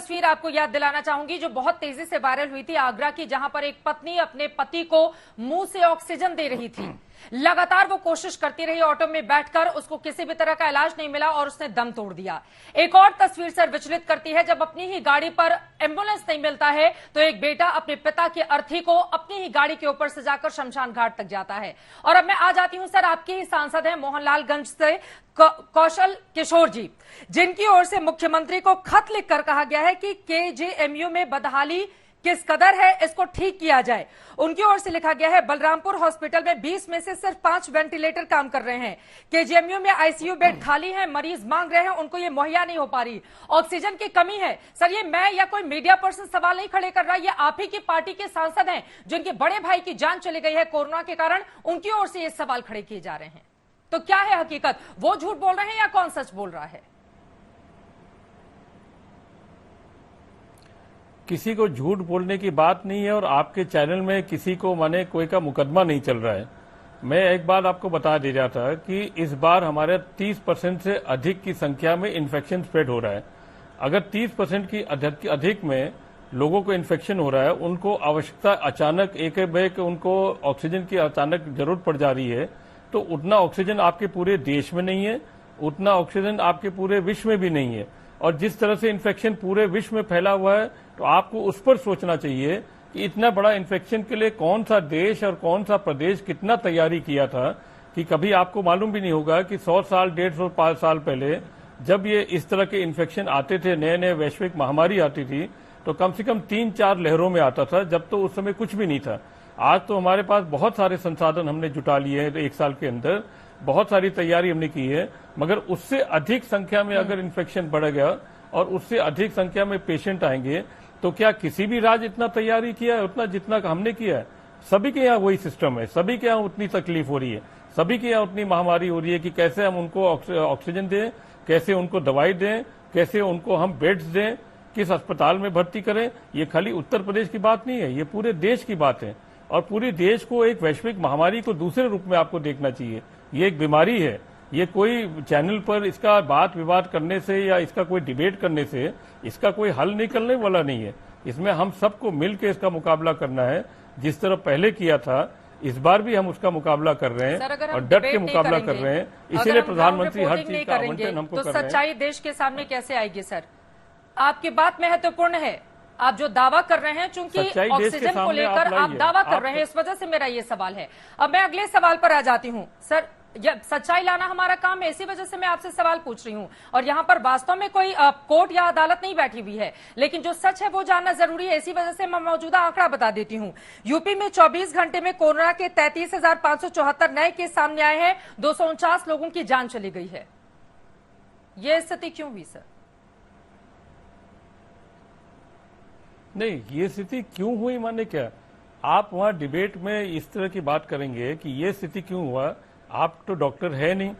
तस्वीर आपको याद दिलाना चाहूंगी जो बहुत तेजी से वायरल हुई थी आगरा की, जहां पर एक पत्नी अपने पति को मुंह से ऑक्सीजन दे रही थी। लगातार वो कोशिश करती रही ऑटो में बैठकर, उसको किसी भी तरह का इलाज नहीं मिला और उसने दम तोड़ दिया। एक और तस्वीर सर विचलित करती है, जब अपनी ही गाड़ी पर एम्बुलेंस नहीं मिलता है तो एक बेटा अपने पिता की अर्थी को अपनी ही गाड़ी के ऊपर से जाकर शमशान घाट तक जाता है। और अब मैं आ जाती हूं सर, आपके ही सांसद हैं मोहनलालगंज से कौशल किशोर जी, जिनकी ओर से मुख्यमंत्री को खत लिखकर कहा गया है कि केजेएमयू में बदहाली किस कदर है, इसको ठीक किया जाए। उनकी ओर से लिखा गया है बलरामपुर हॉस्पिटल में 20 में से सिर्फ 5 वेंटिलेटर काम कर रहे हैं। केजीएमयू में आईसीयू बेड खाली है, मरीज मांग रहे हैं, उनको ये मुहैया नहीं हो पा रही, ऑक्सीजन की कमी है। सर ये मैं या कोई मीडिया पर्सन सवाल नहीं खड़े कर रहा, ये आप ही की पार्टी के सांसद हैं जिनके बड़े भाई की जान चली गई है कोरोना के कारण, उनकी ओर से ये सवाल खड़े किए जा रहे हैं। तो क्या है हकीकत, वो झूठ बोल रहे हैं या कौन सच बोल रहा है? किसी को झूठ बोलने की बात नहीं है और आपके चैनल में किसी को माने कोई का मुकदमा नहीं चल रहा है। मैं एक बात आपको बता दे रहा था कि इस बार हमारे 30% से अधिक की संख्या में इन्फेक्शन स्प्रेड हो रहा है। अगर 30% की अधिक में लोगों को इन्फेक्शन हो रहा है, उनको आवश्यकता अचानक एक बैग उनको ऑक्सीजन की अचानक जरूरत पड़ जा रही है, तो उतना ऑक्सीजन आपके पूरे देश में नहीं है, उतना ऑक्सीजन आपके पूरे विश्व में भी नहीं है। और जिस तरह से इन्फेक्शन पूरे विश्व में फैला हुआ है, तो आपको उस पर सोचना चाहिए कि इतना बड़ा इन्फेक्शन के लिए कौन सा देश और कौन सा प्रदेश कितना तैयारी किया था, कि कभी आपको मालूम भी नहीं होगा कि 100 साल 150 साल पहले जब ये इस तरह के इन्फेक्शन आते थे, नए नए वैश्विक महामारी आती थी, तो कम से कम 3-4 लहरों में आता था, जब तो उस समय कुछ भी नहीं था। आज तो हमारे पास बहुत सारे संसाधन हमने जुटा लिए हैं, एक साल के अंदर बहुत सारी तैयारी हमने की है, मगर उससे अधिक संख्या में अगर इन्फेक्शन बढ़ गया और उससे अधिक संख्या में पेशेंट आएंगे, तो क्या किसी भी राज्य इतना तैयारी किया है उतना जितना हमने किया है? सभी के यहाँ वही सिस्टम है, सभी के यहाँ उतनी तकलीफ हो रही है, सभी के यहाँ उतनी महामारी हो रही है कि कैसे हम उनको ऑक्सीजन दें, कैसे उनको दवाई दें, कैसे उनको हम बेड्स दें, किस अस्पताल में भर्ती करें। ये खाली उत्तर प्रदेश की बात नहीं है, ये पूरे देश की बात है। और पूरे देश को एक वैश्विक महामारी को दूसरे रूप में आपको देखना चाहिए। ये एक बीमारी है, ये कोई चैनल पर इसका बात विवाद करने से या इसका कोई डिबेट करने से इसका कोई हल निकलने वाला नहीं है। इसमें हम सबको मिलकर इसका मुकाबला करना है। जिस तरह पहले किया था, इस बार भी हम उसका मुकाबला कर रहे हैं और डट के मुकाबला कर रहे हैं। इसीलिए प्रधानमंत्री हर चीज का आवंटन हमको कर रहे हैं। सच्चाई देश के सामने कैसे आएगी सर? आपकी बात महत्वपूर्ण है, आप जो दावा कर रहे हैं, चूंकि ऑक्सीजन को लेकर आप दावा कर रहे हैं, इस वजह से मेरा ये सवाल है। अब मैं अगले सवाल पर आ जाती हूं सर। सच्चाई लाना हमारा काम है, इसी वजह से मैं आपसे सवाल पूछ रही हूं। और यहां पर वास्तव में कोई कोर्ट या अदालत नहीं बैठी हुई है, लेकिन जो सच है वो जानना जरूरी है। इसी वजह से मैं मौजूदा आंकड़ा बता देती हूं। यूपी में 24 घंटे में कोरोना के 33,574 नए केस सामने आए हैं, 249 लोगों की जान चली गई है। ये स्थिति क्यों हुई सर? नहीं, ये स्थिति क्यों हुई माने क्या? आप वहां डिबेट में इस तरह की बात करेंगे कि ये स्थिति क्यों हुआ? आप तो डॉक्टर है नहीं,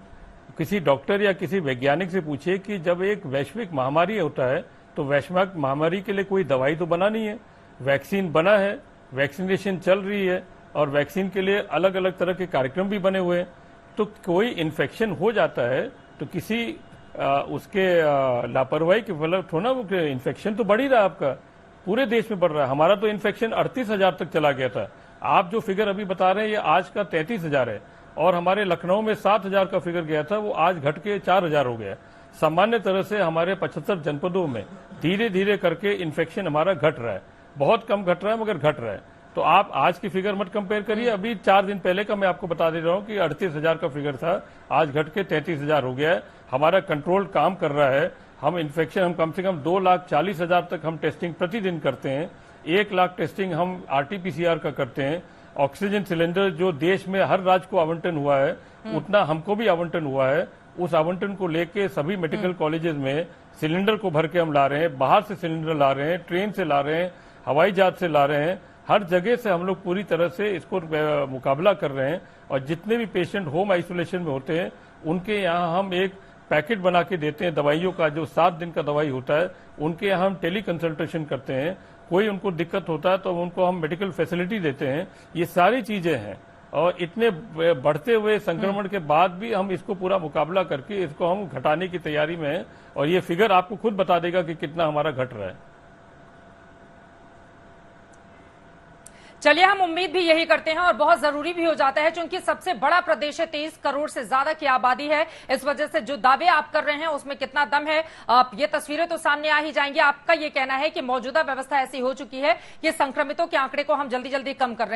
किसी डॉक्टर या किसी वैज्ञानिक से पूछिए कि जब एक वैश्विक महामारी होता है तो वैश्विक महामारी के लिए कोई दवाई तो बना नहीं है, वैक्सीन बना है, वैक्सीनेशन चल रही है और वैक्सीन के लिए अलग अलग तरह के कार्यक्रम भी बने हुए हैं। तो कोई इन्फेक्शन हो जाता है तो किसी उसके लापरवाही के फल थोड़ा वो इन्फेक्शन तो बढ़ ही रहा है, आपका पूरे देश में बढ़ रहा है। हमारा तो इन्फेक्शन 38,000 तक चला गया था। आप जो फिगर अभी बता रहे हैं ये आज का 33,000 है, और हमारे लखनऊ में 7,000 का फिगर गया था, वो आज घट के 4,000 हो गया। सामान्य तरह से हमारे 75 जनपदों में धीरे धीरे करके इन्फेक्शन हमारा घट रहा है, बहुत कम घट रहा है मगर घट रहा है। तो आप आज की फिगर मत कंपेयर करिए, अभी 4 दिन पहले का मैं आपको बता दे रहा हूं कि 38,000 का फिगर था, आज घट के 33,000 हो गया है। हमारा कंट्रोल काम कर रहा है। हम इन्फेक्शन हम कम से कम 2,40,000 तक हम टेस्टिंग प्रतिदिन करते हैं, 1 लाख टेस्टिंग हम RT-PCR का करते हैं। ऑक्सीजन सिलेंडर जो देश में हर राज्य को आवंटन हुआ है, उतना हमको भी आवंटन हुआ है। उस आवंटन को लेके सभी मेडिकल कॉलेजेस में सिलेंडर को भर के हम ला रहे हैं, बाहर से सिलेंडर ला रहे हैं, ट्रेन से ला रहे हैं, हवाई जहाज से ला रहे हैं, हर जगह से हम लोग पूरी तरह से इसको मुकाबला कर रहे हैं। और जितने भी पेशेंट होम आइसोलेशन में होते हैं उनके यहाँ हम एक पैकेट बना के देते हैं दवाइयों का, जो 7 दिन का दवाई होता है, उनके यहाँ हम टेली कंसल्टेशन करते हैं। कोई उनको दिक्कत होता है तो उनको हम मेडिकल फैसिलिटी देते हैं। ये सारी चीजें हैं और इतने बढ़ते हुए संक्रमण के बाद भी हम इसको पूरा मुकाबला करके इसको हम घटाने की तैयारी में हैं। और ये फिगर आपको खुद बता देगा कि कितना हमारा घट रहा है। चलिए, हम उम्मीद भी यही करते हैं और बहुत जरूरी भी हो जाता है, क्योंकि सबसे बड़ा प्रदेश है, 23 करोड़ से ज्यादा की आबादी है। इस वजह से जो दावे आप कर रहे हैं उसमें कितना दम है, ये तस्वीरें तो सामने आ ही जाएंगी। आपका ये कहना है कि मौजूदा व्यवस्था ऐसी हो चुकी है कि संक्रमितों के आंकड़े को हम जल्दी जल्दी कम कर रहे हैं।